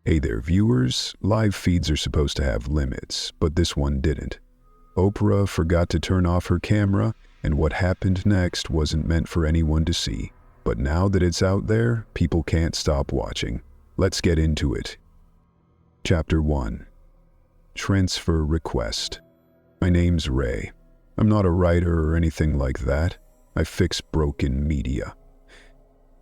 Hey there, viewers. Live feeds are supposed to have limits, but this one didn't. Oprah forgot to turn off her camera, and what happened next wasn't meant for anyone to see. But now that it's out there, people can't stop watching. Let's get into it. Chapter 1. Transfer Request. My name's Ray. I'm not a writer or anything like that. I fix broken media.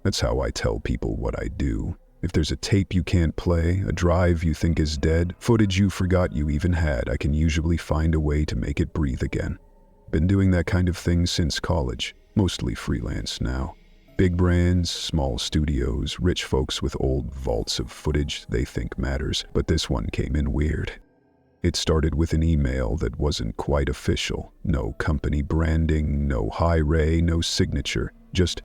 That's how I tell people what I do. If there's a tape you can't play, a drive you think is dead, footage you forgot you even had, I can usually find a way to make it breathe again. Been doing that kind of thing since college, mostly freelance now. Big brands, small studios, rich folks with old vaults of footage they think matters, but this one came in weird. It started with an email that wasn't quite official. No company branding, no hi Ray, no signature, just,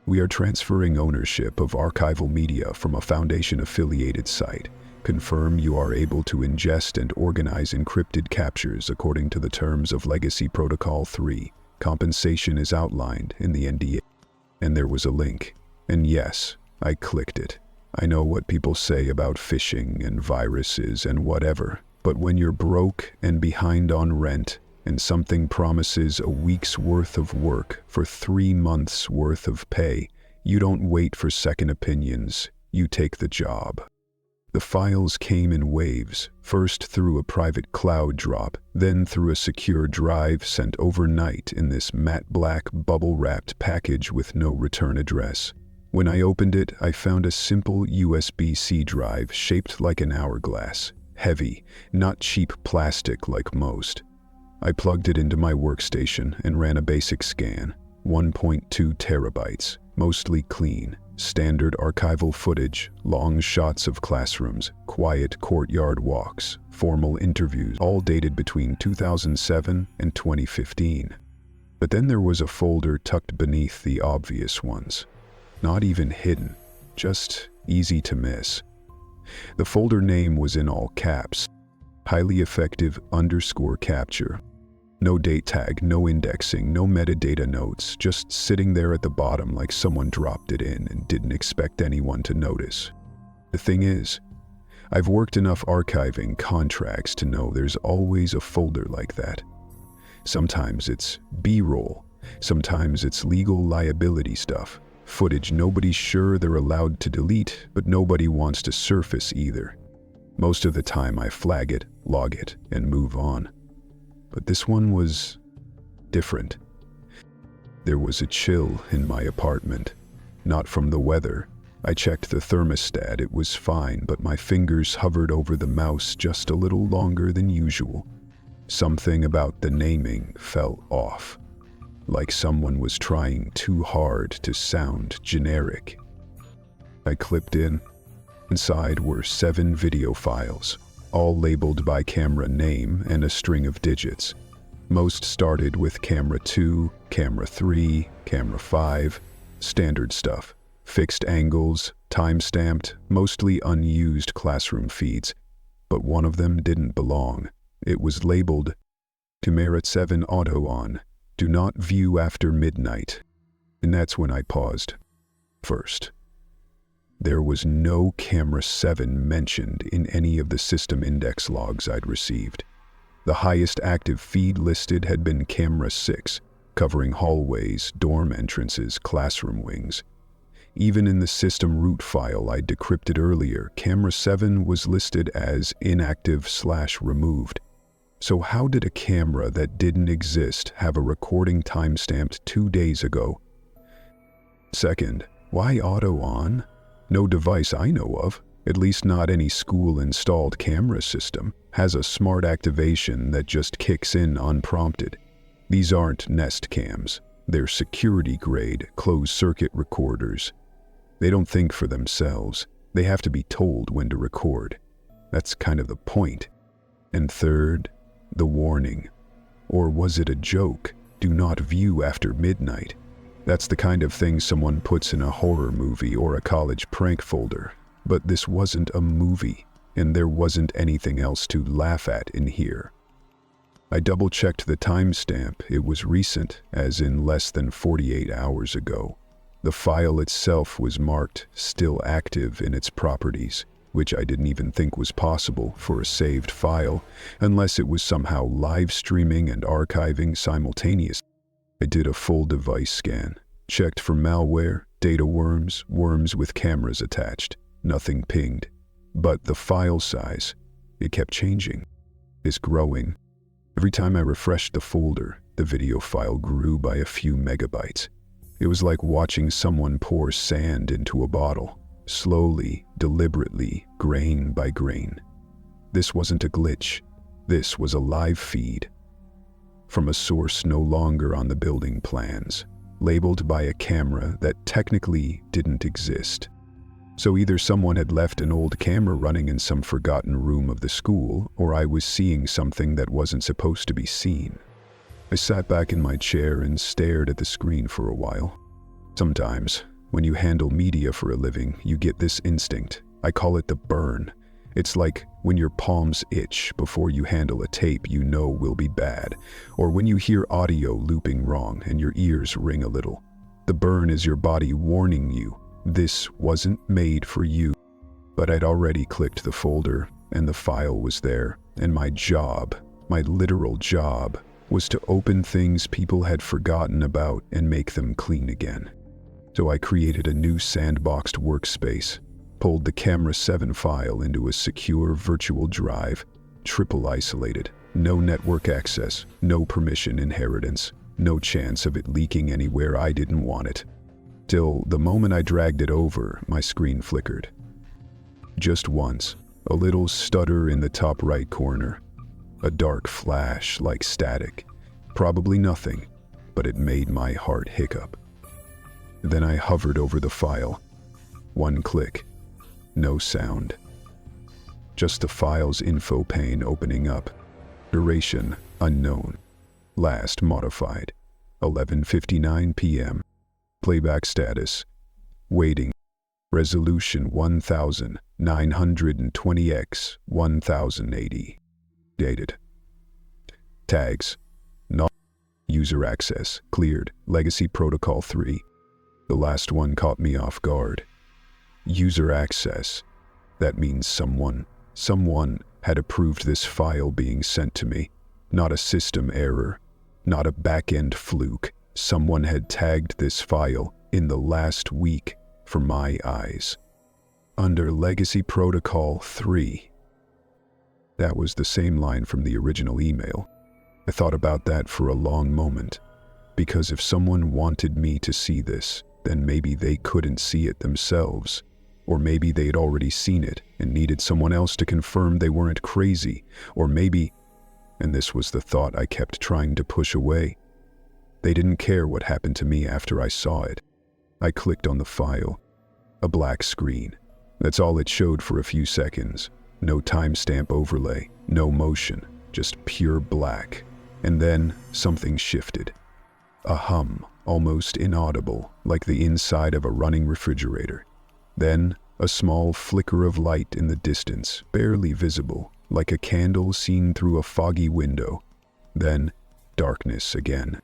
"We are transferring ownership of archival media from a Foundation-affiliated site. Confirm you are able to ingest and organize encrypted captures according to the terms of Legacy Protocol 3. Compensation is outlined in the NDA." And there was a link. And yes, I clicked it. I know what people say about phishing and viruses and whatever, but when you're broke and behind on rent, and something promises a week's worth of work for 3 months' worth of pay, you don't wait for second opinions, you take the job. The files came in waves, first through a private cloud drop, then through a secure drive sent overnight in this matte black bubble-wrapped package with no return address. When I opened it, I found a simple USB-C drive shaped like an hourglass, heavy, not cheap plastic like most. I plugged it into my workstation and ran a basic scan. 1.2 terabytes, mostly clean, standard archival footage, long shots of classrooms, quiet courtyard walks, formal interviews, all dated between 2007 and 2015. But then there was a folder tucked beneath the obvious ones. Not even hidden, just easy to miss. The folder name was in all caps. Highly effective _capture. No date tag, no indexing, no metadata notes, just sitting there at the bottom like someone dropped it in and didn't expect anyone to notice. The thing is, I've worked enough archiving contracts to know there's always a folder like that. Sometimes it's B-roll, sometimes it's legal liability stuff, footage nobody's sure they're allowed to delete, but nobody wants to surface either. Most of the time I flag it, log it, and move on. But this one was different. There was a chill in my apartment. Not from the weather. I checked the thermostat, it was fine, but my fingers hovered over the mouse just a little longer than usual. Something about the naming felt off. Like someone was trying too hard to sound generic. I clipped in. Inside were 7 video files, all labeled by camera name and a string of digits. Most started with camera 2, camera 3, camera 5, standard stuff. Fixed angles, time-stamped, mostly unused classroom feeds. But one of them didn't belong. It was labeled, Camera 7 Auto On, do not view after midnight. And that's when I paused. First. There was no camera 7 mentioned in any of the system index logs I'd received. The highest active feed listed had been camera 6, covering hallways, dorm entrances, classroom wings. Even in the system root file I'd decrypted earlier, camera 7 was listed as inactive/removed. So how did a camera that didn't exist have a recording timestamped 2 days ago? Second, why auto on? No device I know of, at least not any school-installed camera system, has a smart activation that just kicks in unprompted. These aren't Nest cams. They're security-grade, closed-circuit recorders. They don't think for themselves. They have to be told when to record. That's kind of the point. And third, the warning. Or was it a joke? Do not view after midnight. That's the kind of thing someone puts in a horror movie or a college prank folder. But this wasn't a movie, and there wasn't anything else to laugh at in here. I double-checked the timestamp. It was recent, as in less than 48 hours ago. The file itself was marked still active in its properties. which I didn't even think was possible for a saved file, unless it was somehow live streaming and archiving simultaneously. I did a full device scan, checked for malware, data worms, worms with cameras attached. Nothing pinged. But the file size, it kept changing. It's growing. Every time I refreshed the folder, the video file grew by a few megabytes. It was like watching someone pour sand into a bottle, slowly, deliberately, grain by grain. This wasn't a glitch. This was a live feed. From a source no longer on the building plans, labeled by a camera that technically didn't exist. So either someone had left an old camera running in some forgotten room of the school, or I was seeing something that wasn't supposed to be seen. I sat back in my chair and stared at the screen for a while. Sometimes, when you handle media for a living, you get this instinct. I call it the burn. It's like when your palms itch before you handle a tape you know will be bad, or when you hear audio looping wrong and your ears ring a little. The burn is your body warning you, this wasn't made for you. But I'd already clicked the folder, and the file was there, and my job, my literal job, was to open things people had forgotten about and make them clean again. So I created a new sandboxed workspace, pulled the Camera 7 file into a secure virtual drive, triple isolated, no network access, no permission inheritance, no chance of it leaking anywhere I didn't want it. Till the moment I dragged it over, my screen flickered. Just once, a little stutter in the top right corner, a dark flash like static, probably nothing, but it made my heart hiccup. Then I hovered over the file. One click. No sound. Just the file's info pane opening up. Duration unknown. Last modified 11:59 p.m. Playback status waiting. Resolution 1920x 1080. Dated. Tags not user access cleared. Legacy protocol 3. The last one caught me off guard. User access. That means someone had approved this file being sent to me. Not a system error, not a back-end fluke. Someone had tagged this file in the last week for my eyes. Under Legacy Protocol 3. That was the same line from the original email. I thought about that for a long moment, because if someone wanted me to see this, then maybe they couldn't see it themselves. Or maybe they'd already seen it and needed someone else to confirm they weren't crazy. Or maybe, and this was the thought I kept trying to push away, they didn't care what happened to me after I saw it. I clicked on the file. A black screen. That's all it showed for a few seconds. No timestamp overlay, no motion, just pure black. And then something shifted. A hum, almost inaudible, like the inside of a running refrigerator. Then, a small flicker of light in the distance, barely visible, like a candle seen through a foggy window. Then, darkness again.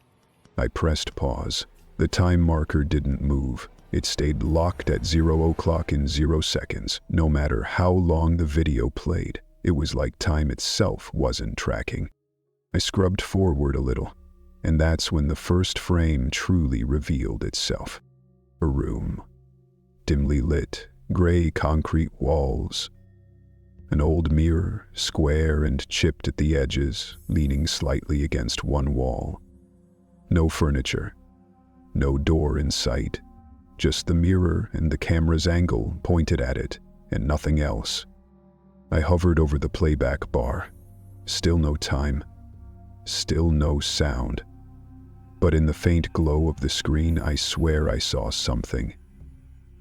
I pressed pause. The time marker didn't move. It stayed locked at 0 o'clock in 0 seconds, no matter how long the video played. It was like time itself wasn't tracking. I scrubbed forward a little, and that's when the first frame truly revealed itself. A room. Dimly lit, gray concrete walls. An old mirror, square and chipped at the edges, leaning slightly against one wall. No furniture. No door in sight. Just the mirror and the camera's angle pointed at it, and nothing else. I hovered over the playback bar. Still no time. Still no sound. But in the faint glow of the screen, I swear I saw something.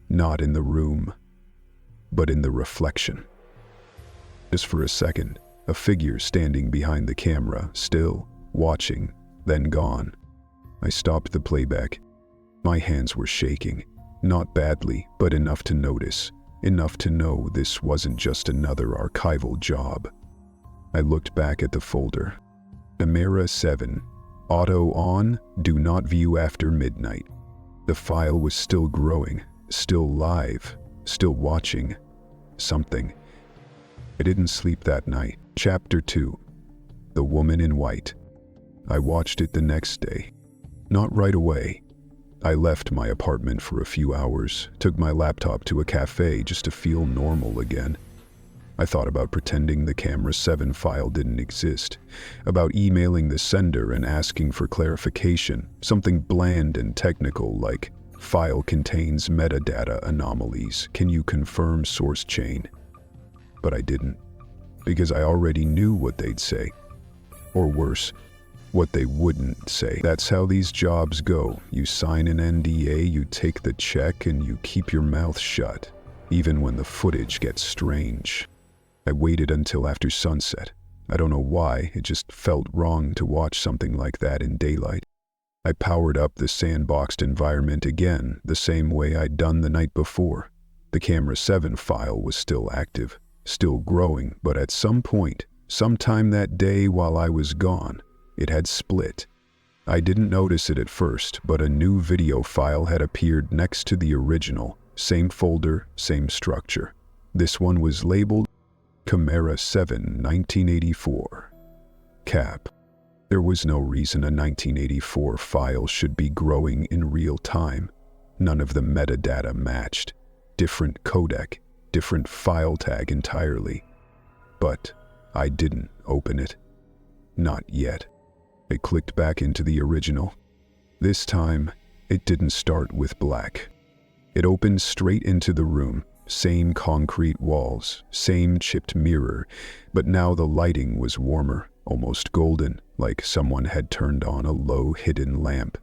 Not in the room, but in the reflection. Just for a second, a figure standing behind the camera, still, watching, then gone. I stopped the playback. My hands were shaking, not badly, but enough to notice, enough to know this wasn't just another archival job. I looked back at the folder. Camera 7, auto on, do not view after midnight. The file was still growing, still live, still watching. something. I didn't sleep that night. Chapter 2. The Woman in White. I watched it the next day. Not right away. I left my apartment for a few hours, took my laptop to a cafe just to feel normal again. I thought about pretending the camera 7 file didn't exist, about emailing the sender and asking for clarification, something bland and technical like, "File contains metadata anomalies. Can you confirm source chain?" But I didn't, because I already knew what they'd say. Or worse, what they wouldn't say. That's how these jobs go. You sign an NDA, you take the check, and you keep your mouth shut, even when the footage gets strange. I waited until after sunset. I don't know why, it just felt wrong to watch something like that in daylight. I powered up the sandboxed environment again, the same way I'd done the night before. The camera 7 file was still active, still growing, but at some point, sometime that day while I was gone, it had split. I didn't notice it at first, but a new video file had appeared next to the original. Same folder, same structure. This one was labeled Camera 7 1984. Cap. There was no reason a 1984 file should be growing in real time. None of the metadata matched. Different codec, different file tag entirely. But I didn't open it. Not yet. I clicked back into the original. This time, it didn't start with black. It opened straight into the room. Same concrete walls, same chipped mirror, but now the lighting was warmer, almost golden, like someone had turned on a low hidden lamp.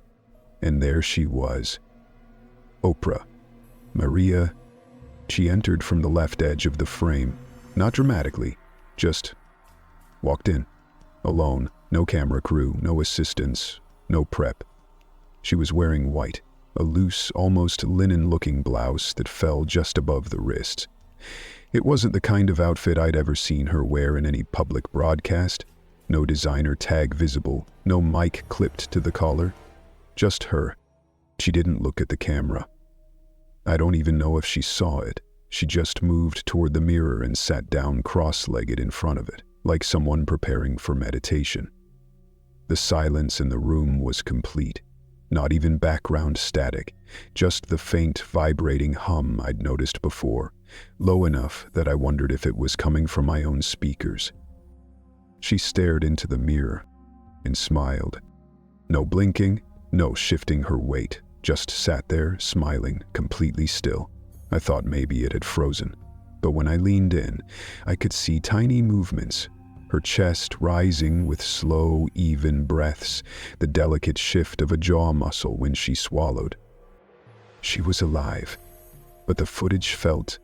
And there she was. Oprah. Maria. She entered from the left edge of the frame, not dramatically, just walked in. Alone, no camera crew, no assistants, no prep. She was wearing white. A loose, almost linen-looking blouse that fell just above the wrists. It wasn't the kind of outfit I'd ever seen her wear in any public broadcast. No designer tag visible, no mic clipped to the collar. Just her. She didn't look at the camera. I don't even know if she saw it. She just moved toward the mirror and sat down cross-legged in front of it, like someone preparing for meditation. The silence in the room was complete. Not even background static, just the faint vibrating hum I'd noticed before, low enough that I wondered if it was coming from my own speakers. She stared into the mirror and smiled. No blinking, no shifting her weight, just sat there, smiling, completely still. I thought maybe it had frozen, but when I leaned in, I could see tiny movements. Her chest rising with slow, even breaths, the delicate shift of a jaw muscle when she swallowed. She was alive, but the footage felt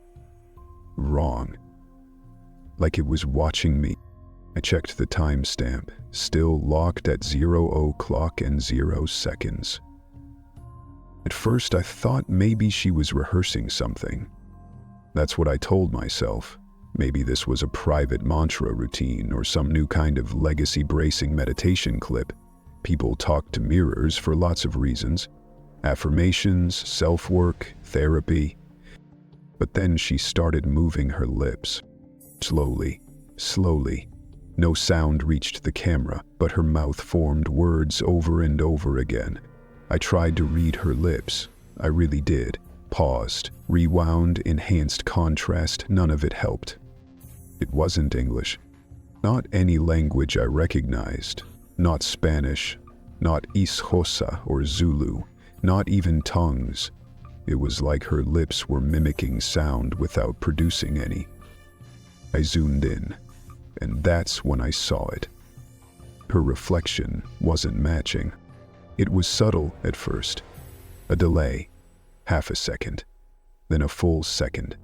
wrong, like it was watching me. I checked the timestamp, still locked at 00:00. At first I thought maybe she was rehearsing something. That's what I told myself. Maybe this was a private mantra routine or some new kind of legacy-bracing meditation clip. People talk to mirrors for lots of reasons. Affirmations, self-work, therapy. But then she started moving her lips. Slowly, slowly. No sound reached the camera, but her mouth formed words over and over again. I tried to read her lips. I really did. Paused, rewound, enhanced contrast. None of it helped. It wasn't English. Not any language I recognized. Not Spanish. Not Isxhosa or Zulu. Not even tongues. It was like her lips were mimicking sound without producing any. I zoomed in, and that's when I saw it. Her reflection wasn't matching. It was subtle at first. A delay. Half a second. Then a full second.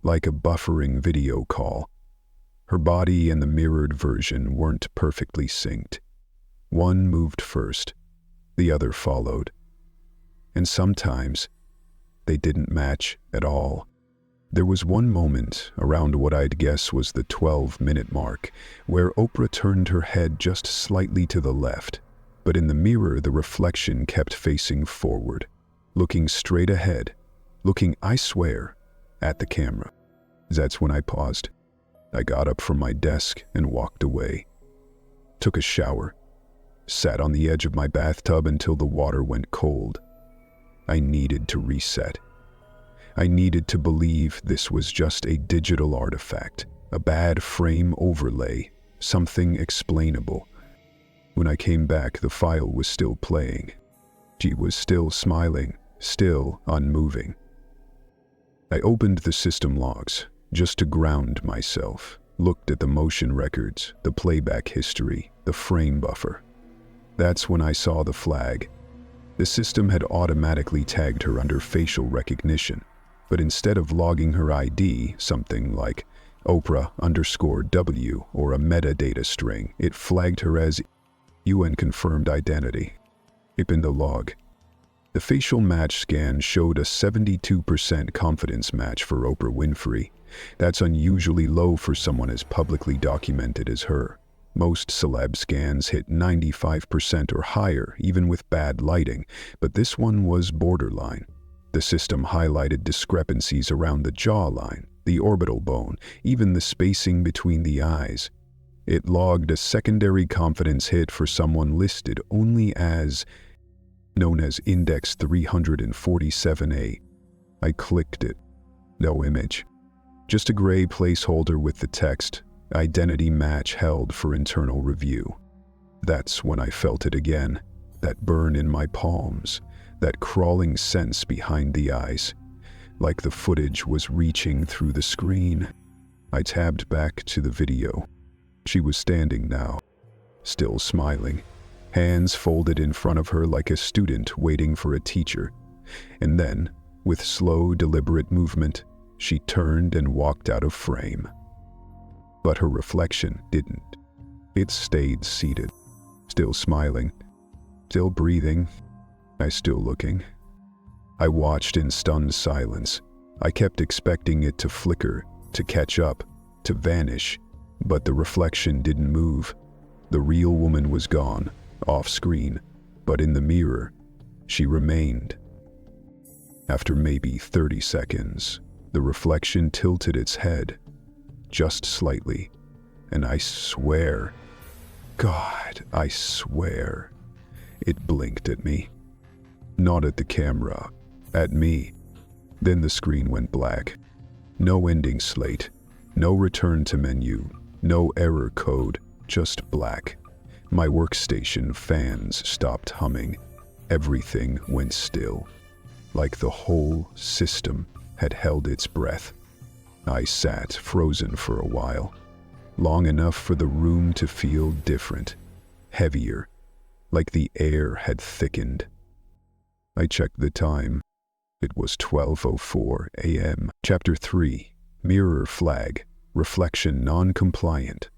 Like a buffering video call. Her body and the mirrored version weren't perfectly synced. One moved first, the other followed. And sometimes, they didn't match at all. There was one moment, around what I'd guess was the 12-minute mark, where Oprah turned her head just slightly to the left, but in the mirror the reflection kept facing forward, looking straight ahead, looking, I swear, at the camera. That's when I paused. I got up from my desk and walked away. Took a shower. Sat on the edge of my bathtub until the water went cold. I needed to reset. I needed to believe this was just a digital artifact, a bad frame overlay, something explainable. When I came back, the file was still playing. She was still smiling, still unmoving. I opened the system logs, just to ground myself, looked at the motion records, the playback history, the frame buffer. That's when I saw the flag. The system had automatically tagged her under facial recognition, but instead of logging her ID, something like Oprah_W or a metadata string, it flagged her as UN confirmed identity. In the log, the facial match scan showed a 72% confidence match for Oprah Winfrey. That's unusually low for someone as publicly documented as her. Most celeb scans hit 95% or higher, even with bad lighting, but this one was borderline. The system highlighted discrepancies around the jawline, the orbital bone, even the spacing between the eyes. It logged a secondary confidence hit for someone listed only as known as Index 347A. I clicked it. No image. Just a gray placeholder with the text, "Identity match held for internal review." That's when I felt it again. That burn in my palms, that crawling sense behind the eyes, like the footage was reaching through the screen. I tabbed back to the video. She was standing now, still smiling, hands folded in front of her like a student waiting for a teacher. And then, with slow, deliberate movement, she turned and walked out of frame. But her reflection didn't. It stayed seated, still smiling, still breathing, still looking. I watched in stunned silence. I kept expecting it to flicker, to catch up, to vanish, but the reflection didn't move. The real woman was gone, off screen, but in the mirror, she remained. After maybe 30 seconds, the reflection tilted its head, just slightly, and I swear, God, I swear, it blinked at me. Not at the camera, at me. Then the screen went black. No ending slate, no return to menu, no error code, just black. My workstation fans stopped humming. Everything went still, like the whole system had held its breath. I sat frozen for a while, long enough for the room to feel different, heavier, like the air had thickened. I checked the time. It was 12:04 a.m. Chapter 3, Mirror Flag, Reflection Non-Compliant.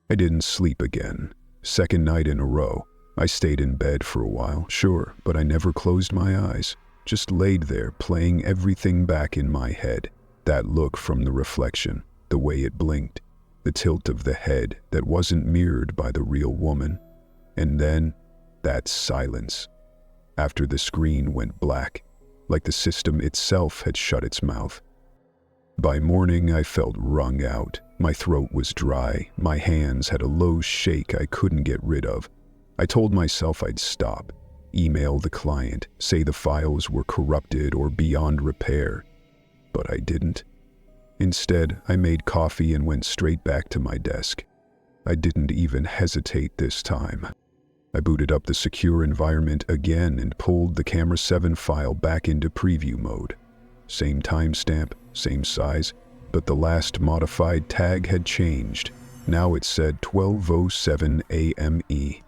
I didn't sleep again. Second night in a row. I stayed in bed for a while, sure, but I never closed my eyes. Just laid there, playing everything back in my head. That look from the reflection, the way it blinked, the tilt of the head that wasn't mirrored by the real woman. And then, that silence. After the screen went black, like the system itself had shut its mouth. By morning, I felt wrung out. My throat was dry. My hands had a low shake I couldn't get rid of. I told myself I'd stop, email the client, say the files were corrupted or beyond repair. But I didn't. Instead, I made coffee and went straight back to my desk. I didn't even hesitate this time. I booted up the secure environment again and pulled the Camera 7 file back into preview mode. Same timestamp, same size, but the last modified tag had changed. Now it said 12:07 AME.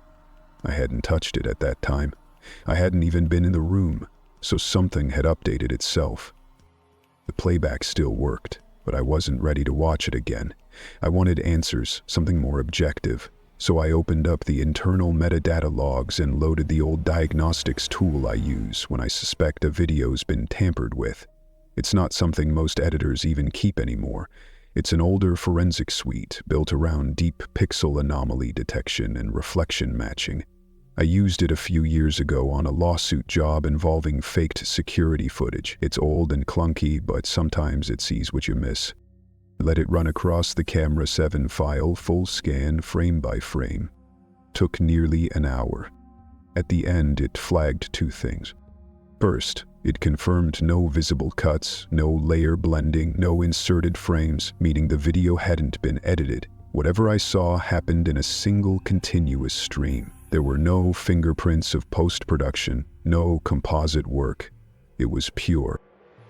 I hadn't touched it at that time. I hadn't even been in the room, so something had updated itself. The playback still worked, but I wasn't ready to watch it again. I wanted answers, something more objective. So I opened up the internal metadata logs and loaded the old diagnostics tool I use when I suspect a video's been tampered with. It's not something most editors even keep anymore. It's an older forensic suite built around deep pixel anomaly detection and reflection matching. I used it a few years ago on a lawsuit job involving faked security footage. It's old and clunky, but sometimes it sees what you miss. Let it run across the camera 7 file, full scan, frame by frame. Took nearly an hour. At the end, it flagged 2 things. First, it confirmed no visible cuts, no layer blending, no inserted frames, meaning the video hadn't been edited. Whatever I saw happened in a single continuous stream. There were no fingerprints of post-production, no composite work. It was pure.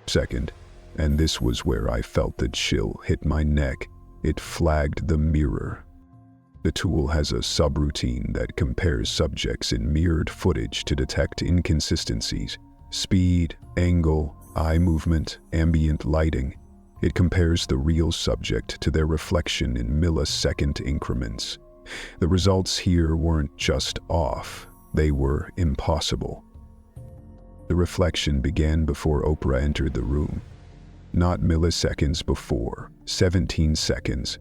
Second, and this was where I felt the chill hit my neck, it flagged the mirror. The tool has a subroutine that compares subjects in mirrored footage to detect inconsistencies. Speed, angle, eye movement, ambient lighting. It compares the real subject to their reflection in millisecond increments. The results here weren't just off, they were impossible. The reflection began before Oprah entered the room. Not milliseconds before, 17 seconds.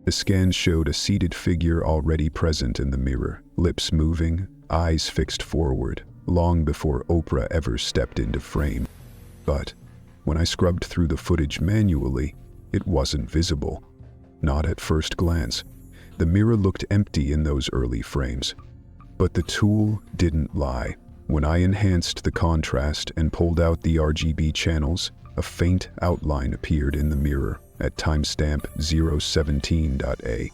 The scan showed a seated figure already present in the mirror, lips moving, eyes fixed forward, long before Oprah ever stepped into frame. But when I scrubbed through the footage manually, it wasn't visible. Not at first glance. The mirror looked empty in those early frames. But the tool didn't lie. When I enhanced the contrast and pulled out the RGB channels, a faint outline appeared in the mirror at timestamp 017.A.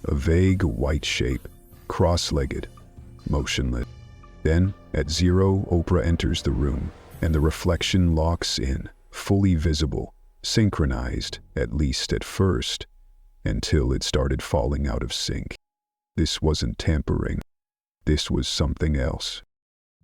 A vague white shape, cross-legged, motionless. Then, at 0, Oprah enters the room, and the reflection locks in, fully visible, synchronized, at least at first, until it started falling out of sync. This wasn't tampering. This was something else.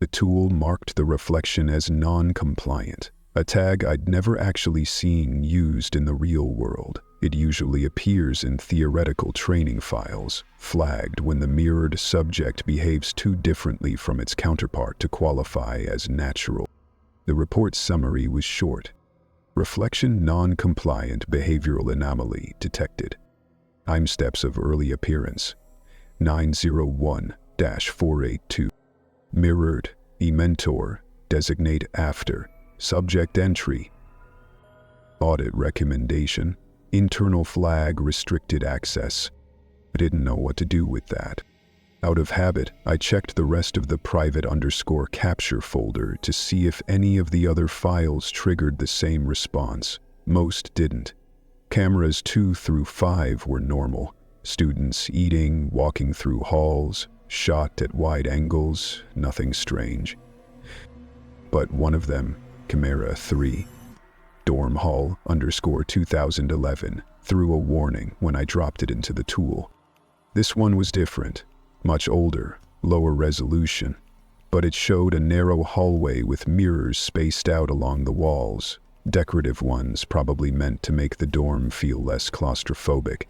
The tool marked the reflection as non-compliant, a tag I'd never actually seen used in the real world. It usually appears in theoretical training files, flagged when the mirrored subject behaves too differently from its counterpart to qualify as natural. The report summary was short. Reflection non-compliant behavioral anomaly detected. Time steps of early appearance, 901-482. Mirrored, ementor, designate after, subject entry. Audit recommendation, internal flag restricted access. I didn't know what to do with that. Out of habit, I checked the rest of the private_capture folder to see if any of the other files triggered the same response. Most didn't. Cameras 2 through 5 were normal. Students eating, walking through halls, shot at wide angles, nothing strange. But one of them, camera 3, dorm hall _2011, threw a warning when I dropped it into the tool. This one was different, much older, lower resolution, but it showed a narrow hallway with mirrors spaced out along the walls, decorative ones probably meant to make the dorm feel less claustrophobic.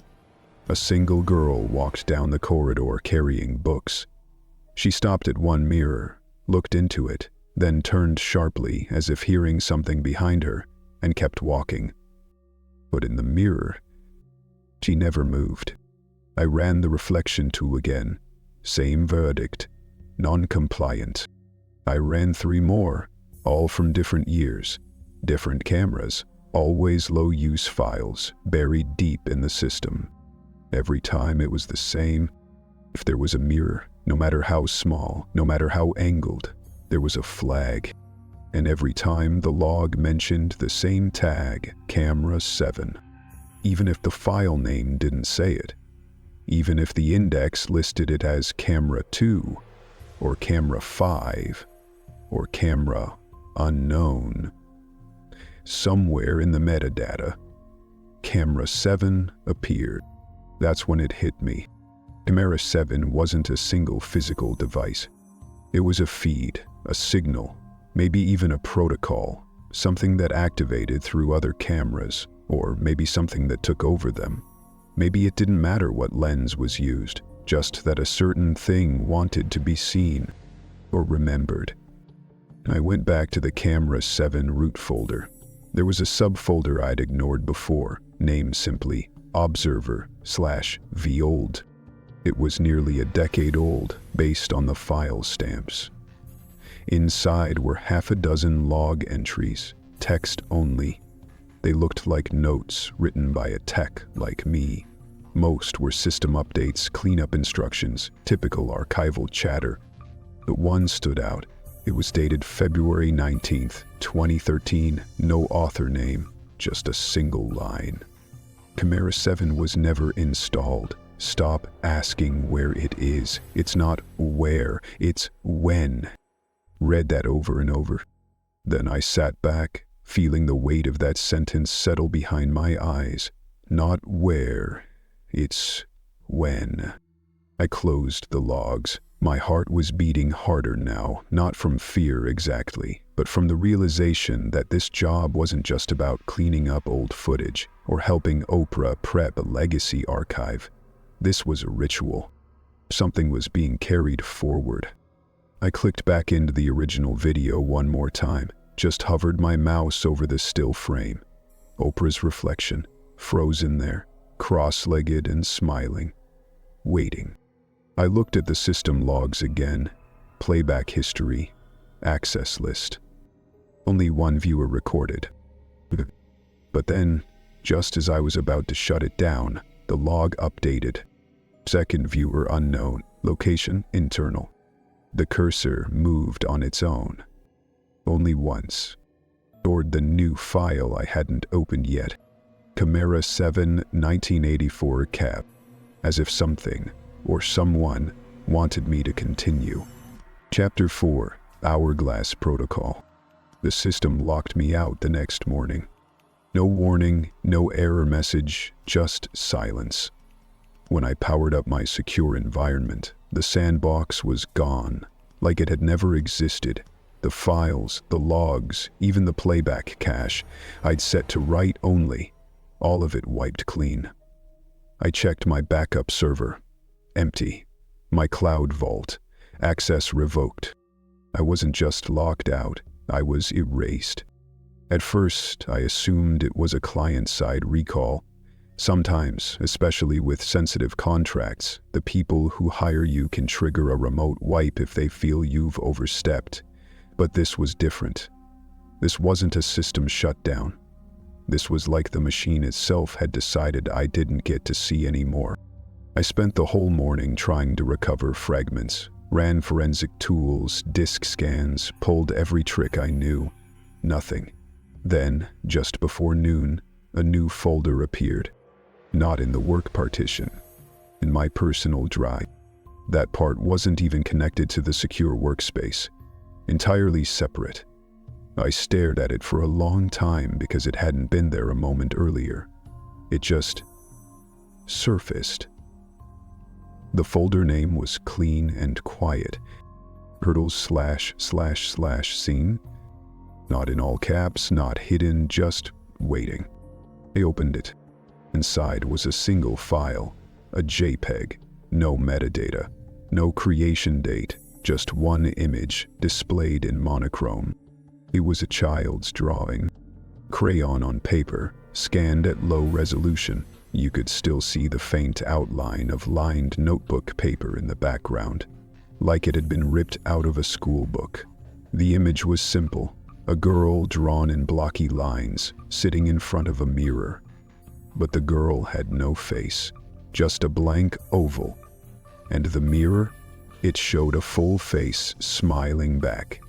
A single girl walked down the corridor carrying books. She stopped at one mirror, looked into it, then turned sharply as if hearing something behind her, and kept walking. But in the mirror, she never moved. I ran the reflection tool again. Same verdict. Non-compliant. I ran 3 more, all from different years, different cameras, always low-use files, buried deep in the system. Every time it was the same. If there was a mirror, no matter how small, no matter how angled, there was a flag. And every time the log mentioned the same tag, camera 7. Even if the file name didn't say it. Even if the index listed it as camera 2, or camera 5, or camera unknown. Somewhere in the metadata, camera 7 appeared. That's when it hit me. Camera 7 wasn't a single physical device. It was a feed, a signal, maybe even a protocol, something that activated through other cameras, or maybe something that took over them. Maybe it didn't matter what lens was used, just that a certain thing wanted to be seen or remembered. I went back to the camera 7 root folder. There was a subfolder I'd ignored before, named simply observer/vold. It was nearly a decade old, based on the file stamps. Inside were half a dozen log entries, text only. They looked like notes written by a tech like me. Most were system updates, cleanup instructions, typical archival chatter. But one stood out. It was dated February 19th, 2013, no author name, just a single line. Camera 7 was never installed. Stop asking where it is. It's not where, it's when. Read that over and over. Then I sat back, feeling the weight of that sentence settle behind my eyes. Not where, it's when. I closed the logs. My heart was beating harder now, not from fear exactly, but from the realization that this job wasn't just about cleaning up old footage or helping Oprah prep a legacy archive. This was a ritual. Something was being carried forward. I clicked back into the original video one more time, just hovered my mouse over the still frame. Oprah's reflection, frozen there, cross-legged and smiling, waiting. I looked at the system logs again, playback history, access list. Only one viewer recorded. But then, just as I was about to shut it down, the log updated. Second viewer unknown, location internal. The cursor moved on its own. Only once. Toward the new file I hadn't opened yet. Camera 7, 1984 cap. As if something, or someone, wanted me to continue. Chapter 4, Hourglass Protocol. The system locked me out the next morning. No warning, no error message, just silence. When I powered up my secure environment, the sandbox was gone, like it had never existed. The files, the logs, even the playback cache I'd set to write only, all of it wiped clean. I checked my backup server. Empty. My cloud vault. Access revoked. I wasn't just locked out, I was erased. At first, I assumed it was a client-side recall. Sometimes, especially with sensitive contracts, the people who hire you can trigger a remote wipe if they feel you've overstepped. But this was different. This wasn't a system shutdown. This was like the machine itself had decided I didn't get to see anymore. I spent the whole morning trying to recover fragments, ran forensic tools, disk scans, pulled every trick I knew. Nothing. Then, just before noon, a new folder appeared. Not in the work partition, in my personal drive. That part wasn't even connected to the secure workspace. Entirely separate. I stared at it for a long time because it hadn't been there a moment earlier. It just surfaced. The folder name was clean and quiet. Hurdles///scene. Not in all caps, not hidden, just waiting. I opened it. Inside was a single file, a JPEG, no metadata, no creation date, just one image displayed in monochrome. It was a child's drawing. Crayon on paper, scanned at low resolution. You could still see the faint outline of lined notebook paper in the background, like it had been ripped out of a school book. The image was simple, a girl drawn in blocky lines, sitting in front of a mirror. But the girl had no face, just a blank oval. And the mirror, it showed a full face smiling back.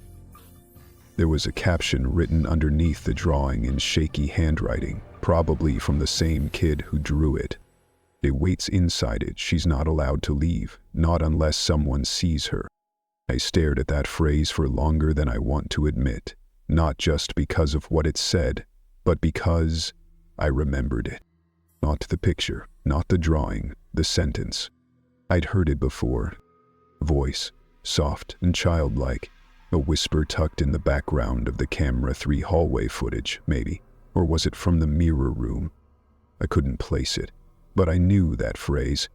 There was a caption written underneath the drawing in shaky handwriting, probably from the same kid who drew it. It waits inside it, she's not allowed to leave, not unless someone sees her. I stared at that phrase for longer than I want to admit, not just because of what it said, but because I remembered it. Not the picture, not the drawing, the sentence. I'd heard it before. Voice, soft and childlike, a whisper tucked in the background of the camera 3 hallway footage, maybe. Or was it from the mirror room? I couldn't place it, but I knew that phrase.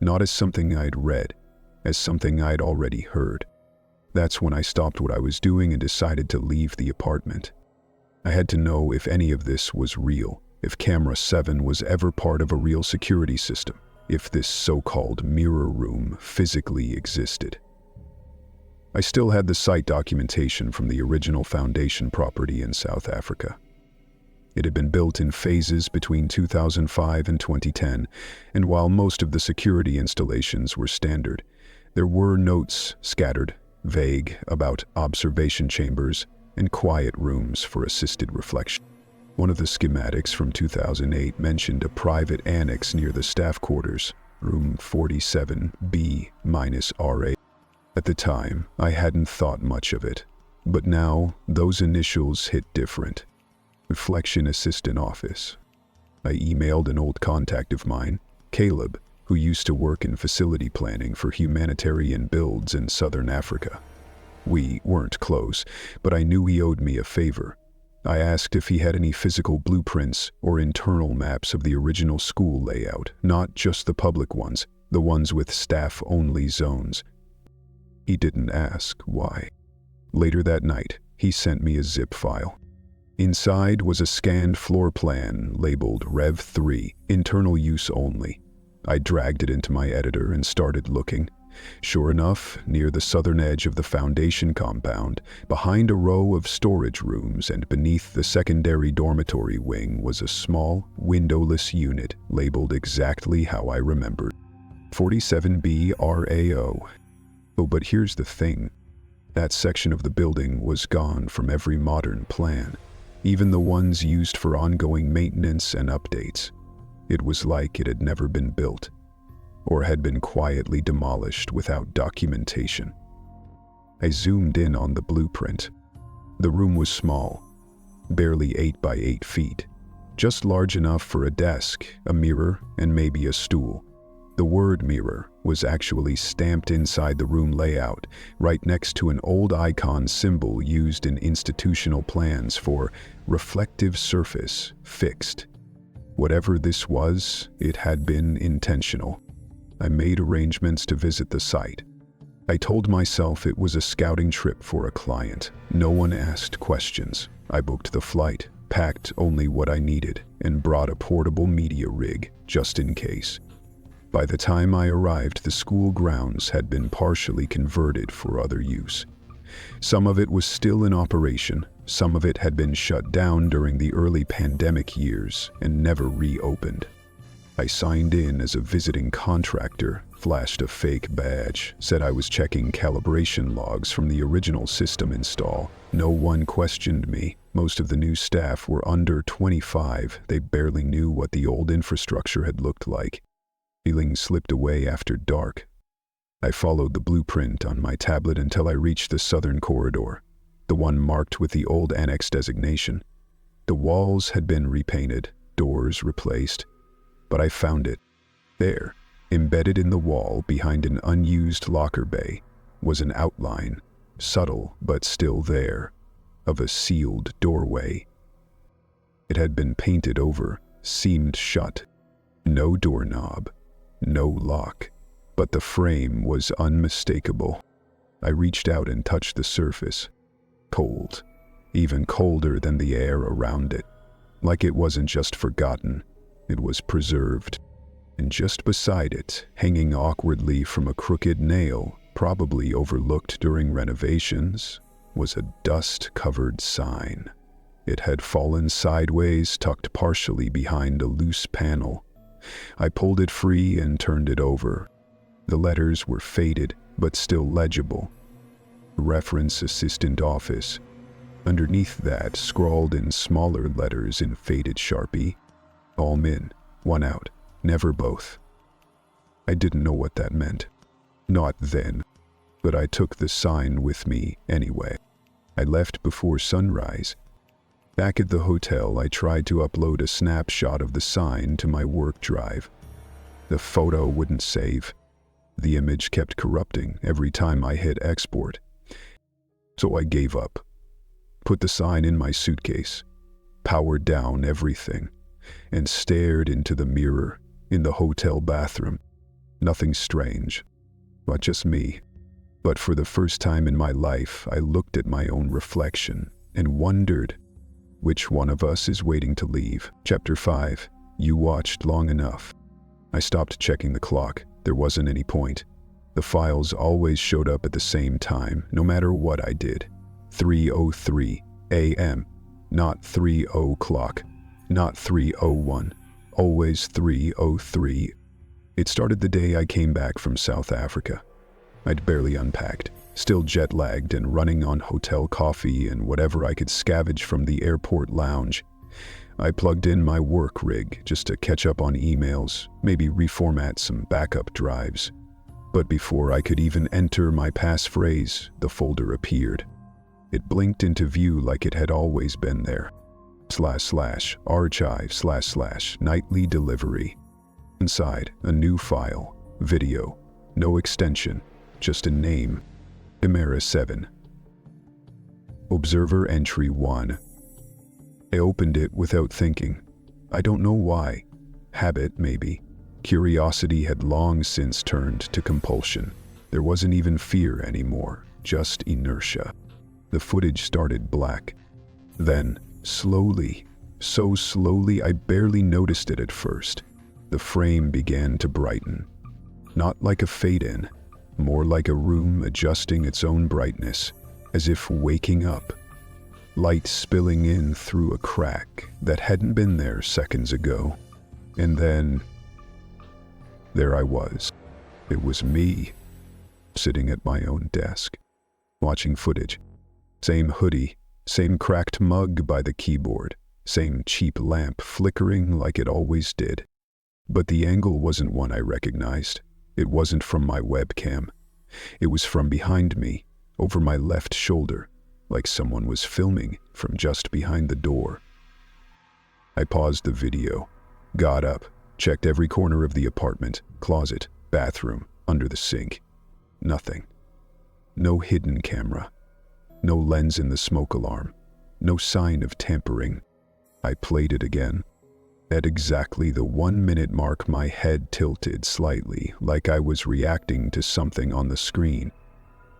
Not as something I'd read, as something I'd already heard. That's when I stopped what I was doing and decided to leave the apartment. I had to know if any of this was real, if Camera 7 was ever part of a real security system, if this so-called mirror room physically existed. I still had the site documentation from the original foundation property in South Africa. It had been built in phases between 2005 and 2010, and while most of the security installations were standard, there were notes scattered, vague, about observation chambers and quiet rooms for assisted reflection. One of the schematics from 2008 mentioned a private annex near the staff quarters, room 47B-RA. At the time, I hadn't thought much of it, but now those initials hit different. Reflection Assistant Office. I emailed an old contact of mine, Caleb, who used to work in facility planning for humanitarian builds in southern Africa. We weren't close, but I knew he owed me a favor. I asked if he had any physical blueprints or internal maps of the original school layout, not just the public ones, the ones with staff-only zones. He didn't ask why. Later that night, he sent me a zip file. Inside was a scanned floor plan labeled Rev 3, internal use only. I dragged it into my editor and started looking. Sure enough, near the southern edge of the foundation compound, behind a row of storage rooms and beneath the secondary dormitory wing was a small, windowless unit labeled exactly how I remembered. 47B RAO. Oh, but here's the thing. That section of the building was gone from every modern plan, even the ones used for ongoing maintenance and updates. It was like it had never been built, or had been quietly demolished without documentation. I zoomed in on the blueprint. The room was small, barely 8 by 8 feet, just large enough for a desk, a mirror, and maybe a stool. The word mirror was actually stamped inside the room layout, right next to an old icon symbol used in institutional plans for reflective surface fixed. Whatever this was, it had been intentional. I made arrangements to visit the site. I told myself it was a scouting trip for a client. No one asked questions. I booked the flight, packed only what I needed, and brought a portable media rig, just in case. By the time I arrived, the school grounds had been partially converted for other use. Some of it was still in operation, some of it had been shut down during the early pandemic years and never reopened. I signed in as a visiting contractor, flashed a fake badge, said I was checking calibration logs from the original system install. No one questioned me. Most of the new staff were under 25. They barely knew what the old infrastructure had looked like. Feeling slipped away after dark. I followed the blueprint on my tablet until I reached the southern corridor, the one marked with the old annex designation. The walls had been repainted, doors replaced, but I found it. There, embedded in the wall behind an unused locker bay, was an outline, subtle but still there, of a sealed doorway. It had been painted over, seamed shut. No doorknob, no lock, but the frame was unmistakable. I reached out and touched the surface. Cold, even colder than the air around it. Like it wasn't just forgotten, it was preserved. And just beside it, hanging awkwardly from a crooked nail, probably overlooked during renovations, was a dust-covered sign. It had fallen sideways, tucked partially behind a loose panel. I pulled it free and turned it over. The letters were faded, but still legible. Reference Assistant Office. Underneath that, scrawled in smaller letters in faded Sharpie, all men, one out, never both. I didn't know what that meant. Not then, but I took the sign with me anyway. I left before sunrise. Back at the hotel, I tried to upload a snapshot of the sign to my work drive. The photo wouldn't save. The image kept corrupting every time I hit export. So I gave up. Put the sign in my suitcase, powered down everything, and stared into the mirror in the hotel bathroom. Nothing strange, but just me. But for the first time in my life, I looked at my own reflection and wondered, which one of us is waiting to leave? Chapter 5. You watched long enough. I stopped checking the clock. There wasn't any point. The files always showed up at the same time, no matter what I did. 3:03 a.m., not 3 o'clock. Not 301, always 303. It started the day I came back from South Africa. I'd barely unpacked, still jet-lagged and running on hotel coffee and whatever I could scavenge from the airport lounge. I plugged in my work rig just to catch up on emails, maybe reformat some backup drives. But before I could even enter my passphrase, the folder appeared. It blinked into view like it had always been there. //archive / nightly delivery. Inside, a new file, video, no extension, just a name, Chimera 7. Observer entry 1. I opened it without thinking. I don't know why. Habit, maybe. Curiosity had long since turned to compulsion. There wasn't even fear anymore, just inertia. The footage started black. Then, slowly, so slowly I barely noticed it at first, the frame began to brighten. Not like a fade-in, more like a room adjusting its own brightness, as if waking up. Light spilling in through a crack that hadn't been there seconds ago. And then, there I was. It was me, sitting at my own desk, watching footage. Same hoodie, same cracked mug by the keyboard, same cheap lamp flickering like it always did. But the angle wasn't one I recognized. It wasn't from my webcam. It was from behind me, over my left shoulder, like someone was filming from just behind the door. I paused the video, got up, checked every corner of the apartment, closet, bathroom, under the sink. Nothing. No hidden camera. No lens in the smoke alarm. No sign of tampering. I played it again. At exactly the 1-minute mark, my head tilted slightly, like I was reacting to something on the screen.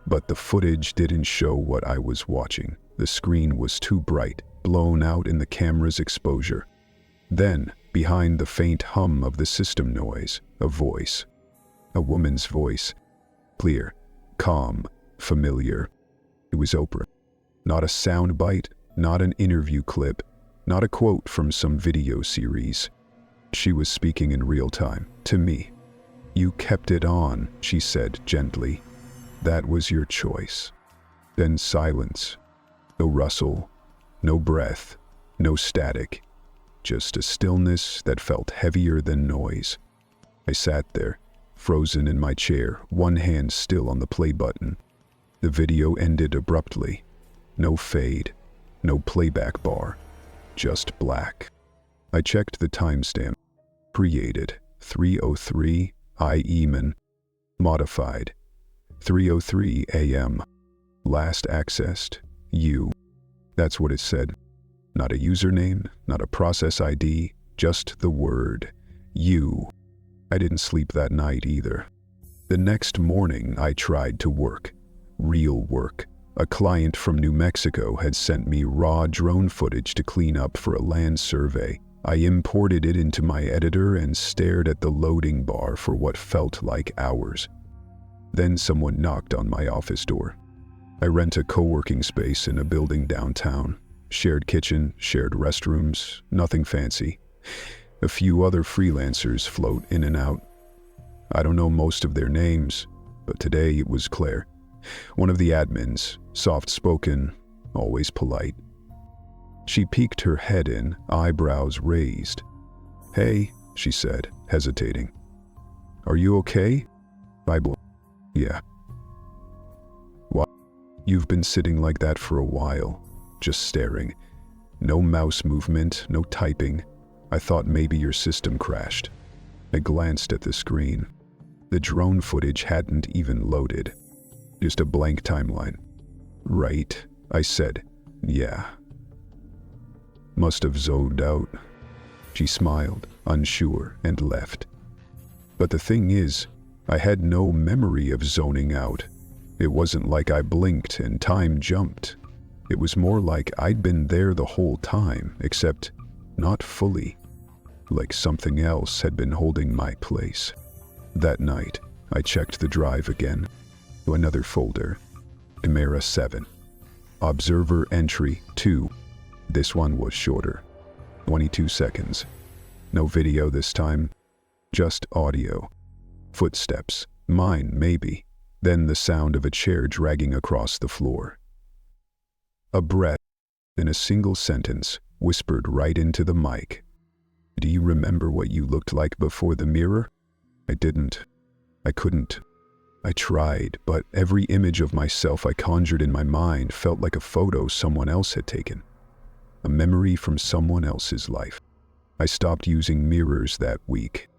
But the footage didn't show what I was watching. The screen was too bright, blown out in the camera's exposure. Then, behind the faint hum of the system noise, a voice. A woman's voice. Clear, calm, familiar. It was Oprah. Not a sound bite, not an interview clip, not a quote from some video series. She was speaking in real time, to me. "You kept it on," she said gently. "That was your choice." Then silence. No rustle, no breath, no static. Just a stillness that felt heavier than noise. I sat there, frozen in my chair, one hand still on the play button. The video ended abruptly. No fade, no playback bar, just black. I checked the timestamp. Created 3:03 IEMAN. Modified 3:03 AM. Last accessed you. That's what it said. Not a username, not a process ID, just the word you. I didn't sleep that night either. The next morning I tried to work. Real work. A client from New Mexico had sent me raw drone footage to clean up for a land survey. I imported it into my editor and stared at the loading bar for what felt like hours. Then someone knocked on my office door. I rent a co-working space in a building downtown. Shared kitchen, shared restrooms, nothing fancy. A few other freelancers float in and out. I don't know most of their names, but today it was Claire. One of the admins, soft-spoken, always polite. She peeked her head in, eyebrows raised. "Hey," she said, hesitating. "Are you okay?" "Yeah." "Why? You've been sitting like that for a while, just staring. No mouse movement, no typing. I thought maybe your system crashed." I glanced at the screen. The drone footage hadn't even loaded. Just a blank timeline. "Right," I said. "Yeah." "Must have zoned out." She smiled, unsure, and left. But the thing is, I had no memory of zoning out. It wasn't like I blinked and time jumped. It was more like I'd been there the whole time, except not fully. Like something else had been holding my place. That night, I checked the drive again. Another folder. Chimera 7. Observer entry 2. This one was shorter. 22 seconds. No video this time, just audio. Footsteps, mine maybe, then the sound of a chair dragging across the floor. A breath, in a single sentence, whispered right into the mic. Do you remember what you looked like before the mirror? I didn't. I couldn't. I tried, but every image of myself I conjured in my mind felt like a photo someone else had taken. A memory from someone else's life. I stopped using mirrors that week.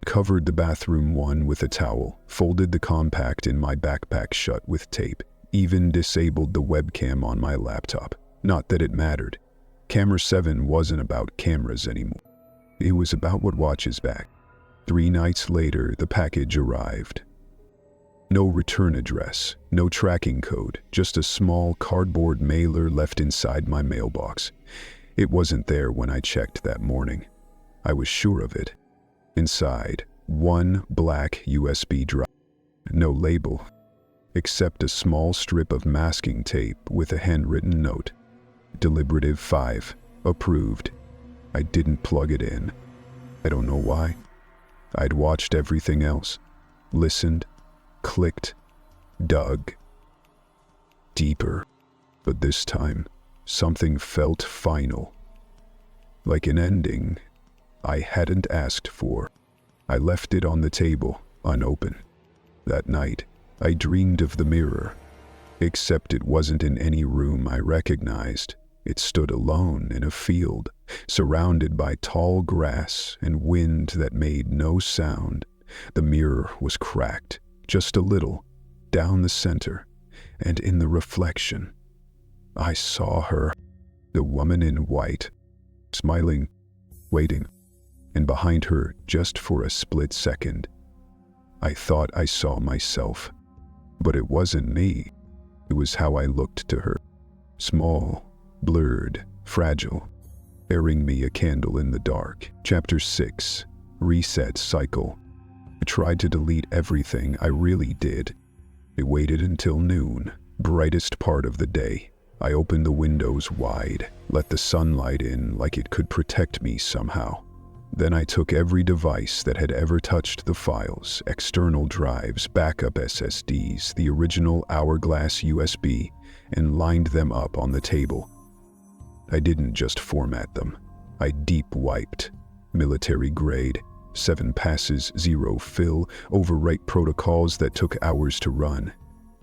Covered the bathroom one with a towel, folded the compact in my backpack shut with tape, even disabled the webcam on my laptop. Not that it mattered. Camera 7 wasn't about cameras anymore. It was about what watches back. 3 nights later, the package arrived. No return address, no tracking code, just a small cardboard mailer left inside my mailbox. It wasn't there when I checked that morning. I was sure of it. Inside, one black USB drive. No label, except a small strip of masking tape with a handwritten note. Deliberative 5, approved. I didn't plug it in. I don't know why. I'd watched everything else, listened, clicked, dug deeper, but this time something felt final, like an ending I hadn't asked for. I left it on the table, unopened. That night, I dreamed of the mirror, except it wasn't in any room I recognized. It stood alone in a field, surrounded by tall grass and wind that made no sound. The mirror was cracked, just a little, down the center, and in the reflection, I saw her, the woman in white, smiling, waiting, and behind her, just for a split second, I thought I saw myself. But it wasn't me. It was how I looked to her. Small, blurred, fragile, bearing me a candle in the dark. Chapter 6, Reset Cycle. I tried to delete everything, I really did. It waited until noon, brightest part of the day. I opened the windows wide, let the sunlight in like it could protect me somehow. Then I took every device that had ever touched the files, external drives, backup SSDs, the original Hourglass USB, and lined them up on the table. I didn't just format them. I deep wiped. Military grade, 7 passes, 0 fill, overwrite protocols that took hours to run.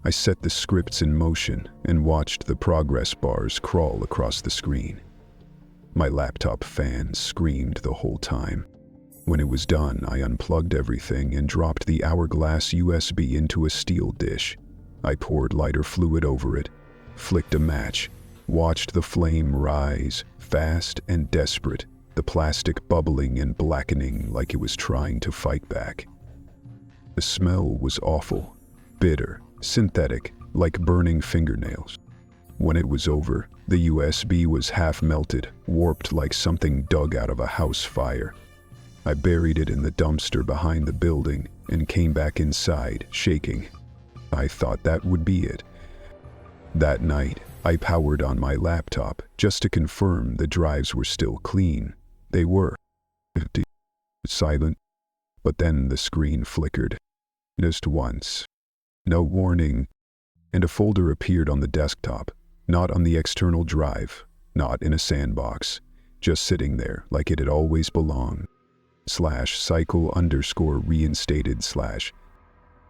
I set the scripts in motion and watched the progress bars crawl across the screen. My laptop fan screamed the whole time. When it was done, I unplugged everything and dropped the Hourglass USB into a steel dish. I poured lighter fluid over it, flicked a match, watched the flame rise, fast and desperate, the plastic bubbling and blackening like it was trying to fight back. The smell was awful, bitter, synthetic, like burning fingernails. When it was over, the USB was half melted, warped like something dug out of a house fire. I buried it in the dumpster behind the building and came back inside, shaking. I thought that would be it. That night, I powered on my laptop just to confirm the drives were still clean. They were. Silent. But then the screen flickered. Just once. No warning. And a folder appeared on the desktop. Not on the external drive, not in a sandbox, just sitting there like it had always belonged. /cycle_reinstated/.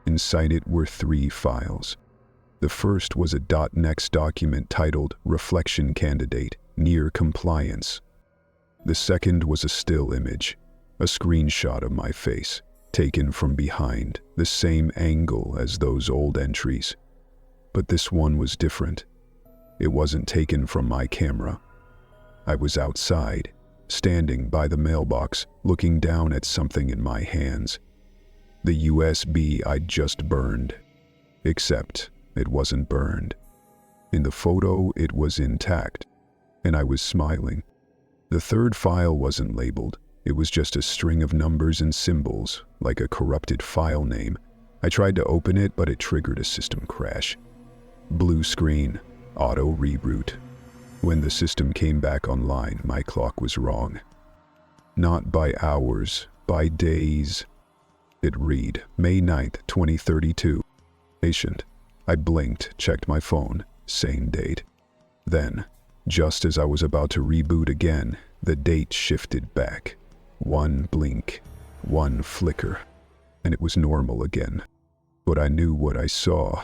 Inside it were 3 files. The first was a .next document titled Reflection Candidate, Near Compliance. The second was a still image, a screenshot of my face, taken from behind, the same angle as those old entries. But this one was different. It wasn't taken from my camera. I was outside, standing by the mailbox, looking down at something in my hands. The USB I'd just burned. Except it wasn't burned. In the photo, it was intact, and I was smiling. The third file wasn't labeled. It was just a string of numbers and symbols, like a corrupted file name. I tried to open it, but it triggered a system crash. Blue screen. Auto reboot. When the system came back online, my clock was wrong. Not by hours, by days. It read, May 9th, 2032. Patient. I blinked, checked my phone. Same date. Then, just as I was about to reboot again, the date shifted back. One blink, one flicker, and it was normal again. But I knew what I saw.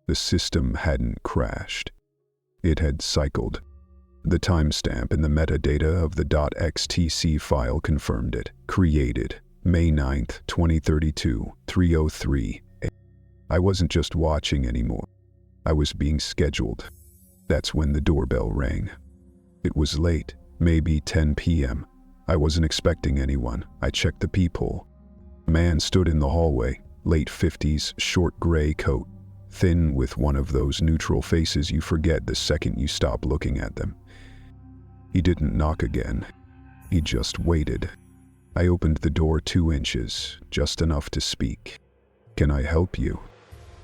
The system hadn't crashed. It had cycled. The timestamp in the metadata of the .xtc file confirmed it. Created, May 9th, 2032, 3:03. I wasn't just watching anymore. I was being scheduled. That's when the doorbell rang. It was late, maybe 10 p.m. I wasn't expecting anyone. I checked the peephole. A man stood in the hallway, late 50s, short gray coat, thin with one of those neutral faces you forget the second you stop looking at them. He didn't knock again. He just waited. I opened the door 2 inches, just enough to speak. "Can I help you?"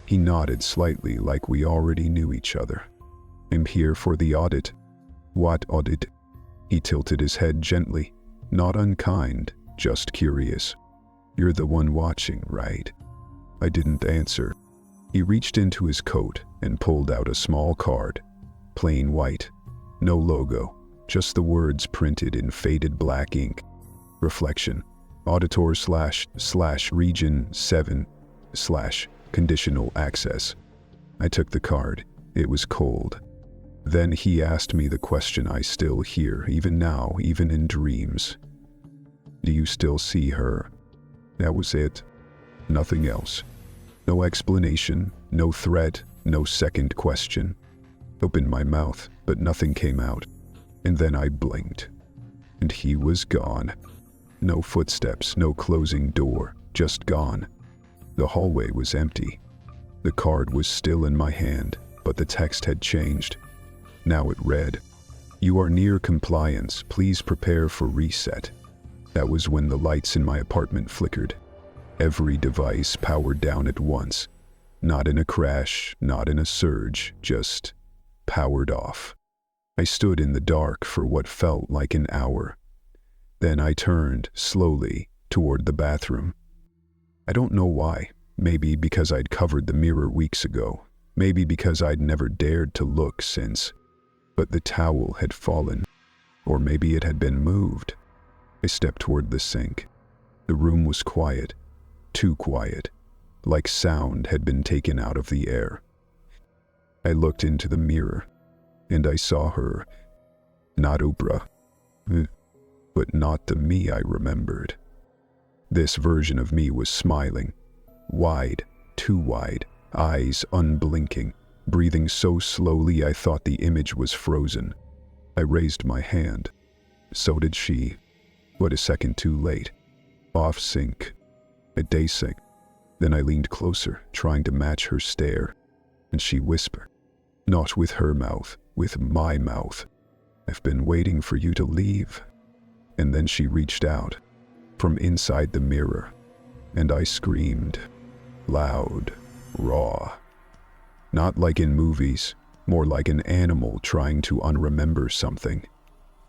He nodded slightly like we already knew each other. "I'm here for the audit." "What audit?" He tilted his head gently, not unkind, just curious. "You're the one watching, right?" I didn't answer. He reached into his coat and pulled out a small card. Plain white. No logo, just the words printed in faded black ink. Reflection. Auditor / region 7 / conditional access. I took the card. It was cold. Then he asked me the question I still hear, even now, even in dreams. "Do you still see her?" That was it. Nothing else. No explanation, no threat, no second question. Opened my mouth, but nothing came out. And then I blinked. And he was gone. No footsteps, no closing door, just gone. The hallway was empty. The card was still in my hand, but the text had changed. Now it read, "You are near compliance. Please prepare for reset." That was when the lights in my apartment flickered. Every device powered down at once. Not in a crash, not in a surge, just powered off. I stood in the dark for what felt like an hour. Then I turned, slowly, toward the bathroom. I don't know why. Maybe because I'd covered the mirror weeks ago. Maybe because I'd never dared to look since. But the towel had fallen. Or maybe it had been moved. I stepped toward the sink. The room was quiet. Too quiet. Like sound had been taken out of the air. I looked into the mirror. And I saw her. Not Oprah. But not the me I remembered. This version of me was smiling. Wide, too wide, eyes unblinking, breathing so slowly I thought the image was frozen. I raised my hand. So did she. But a second too late. Off sync. A day sync. Then I leaned closer, trying to match her stare. And she whispered. Not with her mouth, with my mouth. "I've been waiting for you to leave." And then she reached out. From inside the mirror. And I screamed. Loud. Raw. Not like in movies. More like an animal trying to unremember something.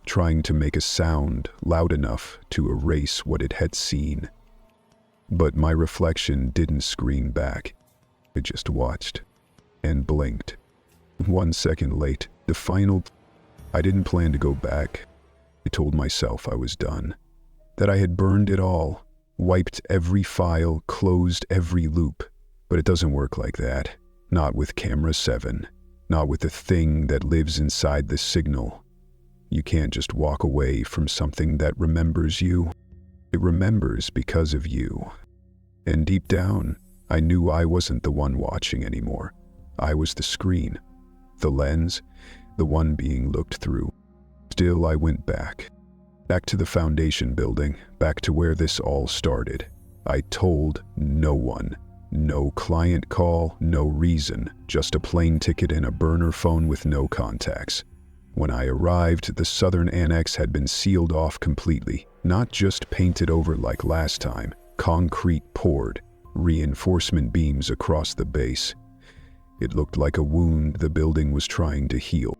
Trying to make a sound loud enough to erase what it had seen. But my reflection didn't scream back. It just watched. And blinked. 1 second late, the final... I didn't plan to go back. I told myself I was done. That I had burned it all. Wiped every file, closed every loop. But it doesn't work like that. Not with Camera 7. Not with the thing that lives inside the signal. You can't just walk away from something that remembers you. It remembers because of you. And deep down, I knew I wasn't the one watching anymore. I was the screen. The lens, the one being looked through. Still, I went back. Back to the foundation building, back to where this all started. I told no one. No client call, no reason, just a plane ticket and a burner phone with no contacts. When I arrived, the southern annex had been sealed off completely, not just painted over like last time, concrete poured, reinforcement beams across the base. It looked like a wound the building was trying to heal.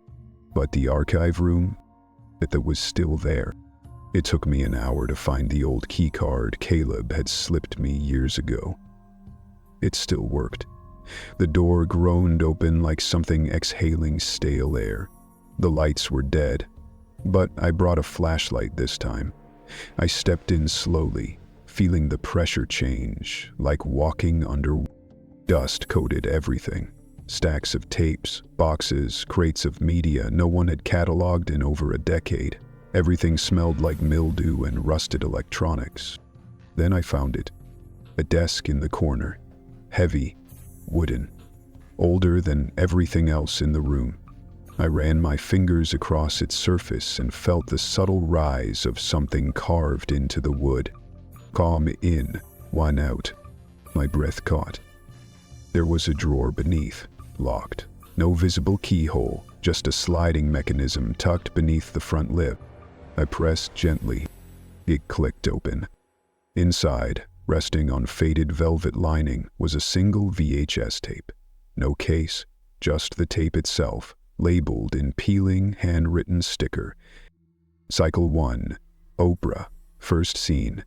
But the archive room, that was still there. It took me an hour to find the old keycard Caleb had slipped me years ago. It still worked. The door groaned open like something exhaling stale air. The lights were dead, but I brought a flashlight this time. I stepped in slowly, feeling the pressure change, like walking under dust coated everything. Stacks of tapes, boxes, crates of media no one had cataloged in over a decade. Everything smelled like mildew and rusted electronics. Then I found it. A desk in the corner. Heavy, wooden, older than everything else in the room. I ran my fingers across its surface and felt the subtle rise of something carved into the wood. Calm in, one out. My breath caught. There was a drawer beneath, locked. No visible keyhole, just a sliding mechanism tucked beneath the front lip. I pressed gently. It clicked open. Inside, resting on faded velvet lining, was a single VHS tape. No case, just the tape itself, labeled in peeling, handwritten sticker. Cycle 1, Oprah, first seen.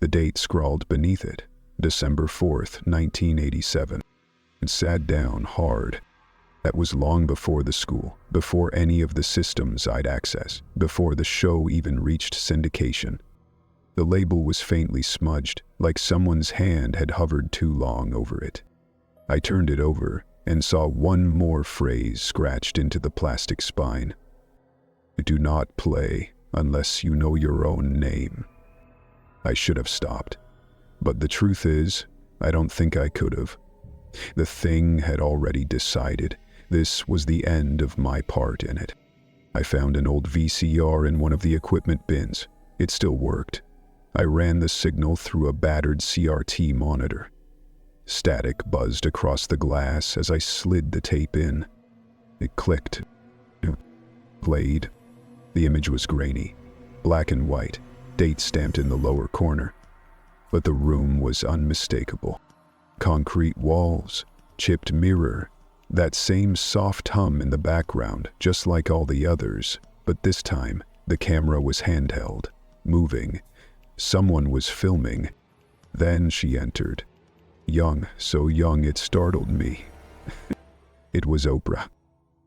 The date scrawled beneath it, December 4th, 1987. It sat down hard. That was long before the school, before any of the systems I'd access, before the show even reached syndication. The label was faintly smudged, like someone's hand had hovered too long over it. I turned it over and saw one more phrase scratched into the plastic spine. Do not play unless you know your own name. I should have stopped, but the truth is, I don't think I could have. The thing had already decided. This was the end of my part in it. I found an old VCR in one of the equipment bins. It still worked. I ran the signal through a battered CRT monitor. Static buzzed across the glass as I slid the tape in. It clicked. Played. The image was grainy, black and white, date stamped in the lower corner. But the room was unmistakable. Concrete walls, chipped mirror, that same soft hum in the background, just like all the others, but this time the camera was handheld, moving. Someone was filming. Then she entered. Young, so young it startled me. It was Oprah.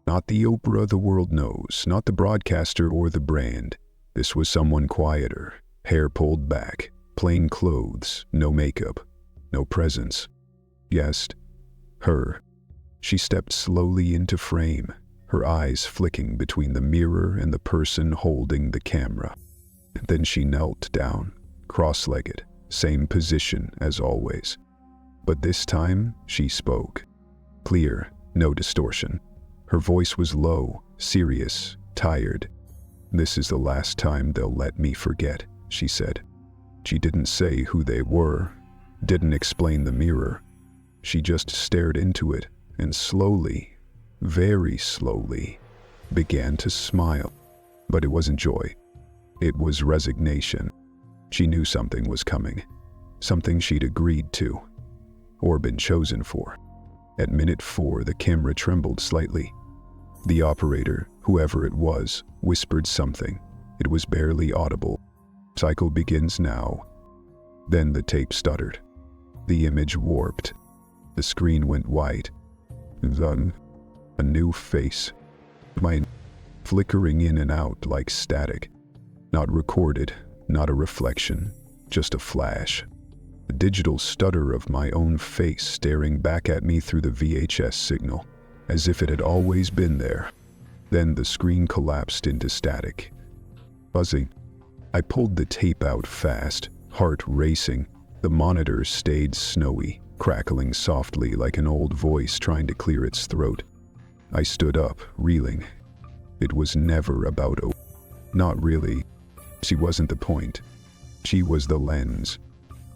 Not the Oprah the world knows, not the broadcaster or the brand. This was someone quieter, hair pulled back, plain clothes, no makeup, no presence. Yes, her. She stepped slowly into frame, her eyes flicking between the mirror and the person holding the camera. Then she knelt down, cross-legged, same position as always. But this time, she spoke. Clear, no distortion. Her voice was low, serious, tired. "This is the last time they'll let me forget," she said. She didn't say who they were, didn't explain the mirror. She just stared into it and slowly, very slowly, began to smile. But it wasn't joy. It was resignation. She knew something was coming, something she'd agreed to, or been chosen for. At minute 4, the camera trembled slightly. The operator, whoever it was, whispered something. It was barely audible. "Cycle begins now." Then the tape stuttered. The image warped. The screen went white. Then, a new face. Mine, flickering in and out like static. Not recorded, not a reflection, just a flash. The digital stutter of my own face staring back at me through the VHS signal, as if it had always been there. Then the screen collapsed into static. Buzzing. I pulled the tape out fast, heart racing. The monitor stayed snowy, crackling softly like an old voice trying to clear its throat. I stood up, reeling. It was never about Oprah. Not really. She wasn't the point. She was the lens,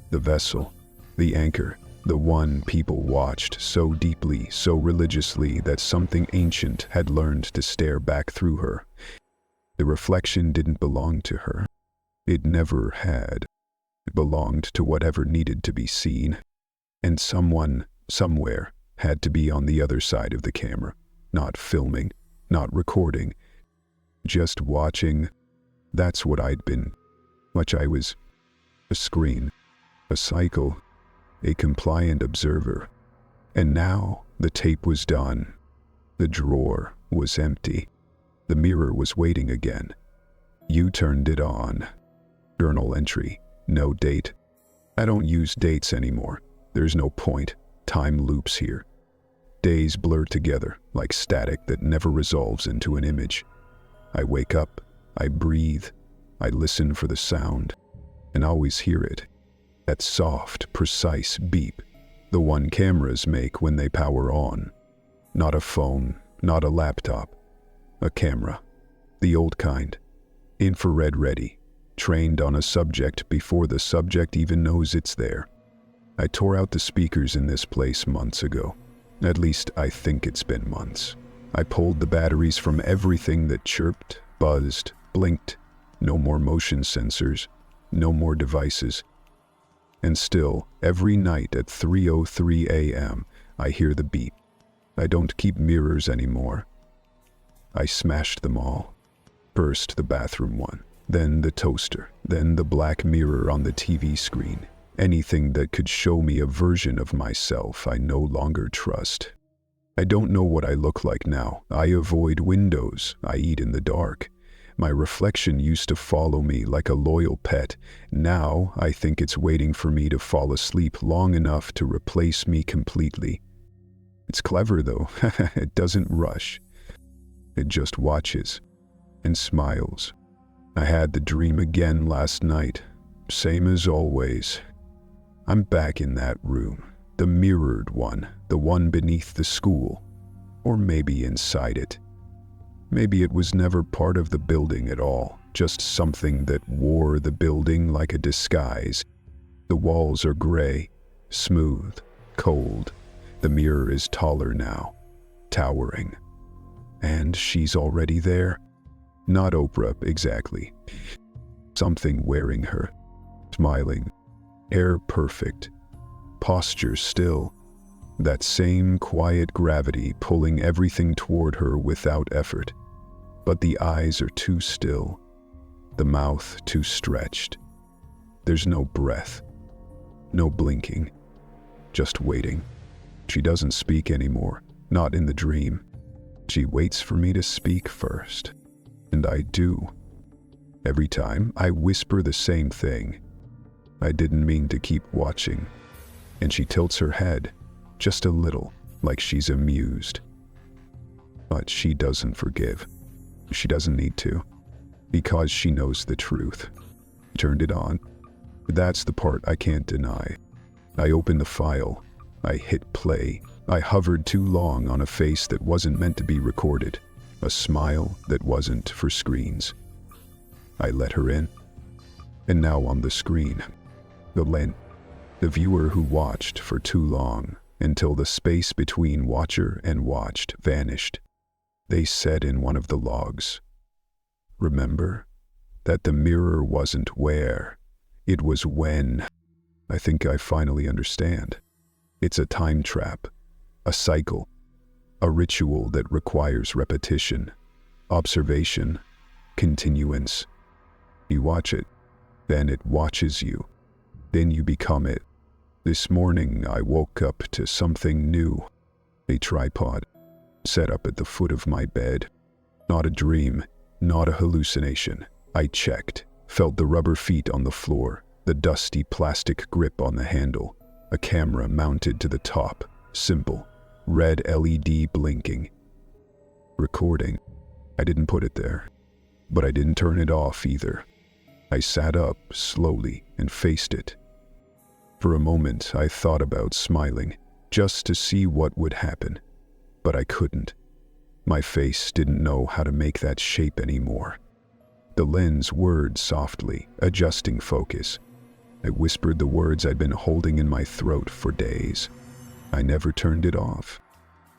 the vessel, the anchor, the one people watched so deeply, so religiously that something ancient had learned to stare back through her. The reflection didn't belong to her. It never had. It belonged to whatever needed to be seen. And someone, somewhere, had to be on the other side of the camera, not filming, not recording, just watching. That's what I'd been. Much I was. A screen, a cycle, a compliant observer. And now the tape was done. The drawer was empty. The mirror was waiting again. You turned it on. Journal entry, no date. I don't use dates anymore. There's no point. Time loops here. Days blur together like static that never resolves into an image. I wake up, I breathe, I listen for the sound, and always hear it. That soft, precise beep, the one cameras make when they power on. Not a phone, not a laptop, a camera. The old kind, infrared ready, trained on a subject before the subject even knows it's there. I tore out the speakers in this place months ago. At least I think it's been months. I pulled the batteries from everything that chirped, buzzed, blinked. No more motion sensors, no more devices. And still, every night at 3:03 a.m., I hear the beep. I don't keep mirrors anymore. I smashed them all. First the bathroom one, then the toaster, then the black mirror on the TV screen. Anything that could show me a version of myself I no longer trust. I don't know what I look like now. I avoid windows. I eat in the dark. My reflection used to follow me like a loyal pet. Now I think it's waiting for me to fall asleep long enough to replace me completely. It's clever though. It doesn't rush. It just watches and smiles. I had the dream again last night. Same as always. I'm back in that room. The mirrored one. The one beneath the school. Or maybe inside it. Maybe it was never part of the building at all, just something that wore the building like a disguise. The walls are gray, smooth, cold. The mirror is taller now, towering. And she's already there. Not Oprah exactly. Something wearing her, smiling, hair perfect, posture still. That same quiet gravity pulling everything toward her without effort. But the eyes are too still, the mouth too stretched. There's no breath, no blinking, just waiting. She doesn't speak anymore, not in the dream. She waits for me to speak first, and I do. Every time I whisper the same thing. I didn't mean to keep watching, and she tilts her head, just a little, like she's amused. But she doesn't forgive. She doesn't need to, because she knows the truth. Turned it on. That's the part I can't deny. I opened the file. I hit play. I hovered too long on a face that wasn't meant to be recorded, a smile that wasn't for screens. I let her in. And now on the screen, the viewer who watched for too long, until the space between watcher and watched vanished. They said in one of the logs, remember that the mirror wasn't where, it was when. I think I finally understand. It's a time trap, a cycle, a ritual that requires repetition, observation, continuance. You watch it, then it watches you, then you become it. This morning I woke up to something new, a tripod set up at the foot of my bed. Not a dream, not a hallucination. I checked, felt the rubber feet on the floor, the dusty plastic grip on the handle, a camera mounted to the top, simple, red LED blinking. Recording. I didn't put it there, but I didn't turn it off either. I sat up slowly and faced it. For a moment I thought about smiling, just to see what would happen. But I couldn't. My face didn't know how to make that shape anymore. The lens whirred softly, adjusting focus. I whispered the words I'd been holding in my throat for days. I never turned it off.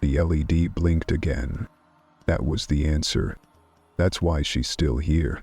The LED blinked again. That was the answer. That's why she's still here.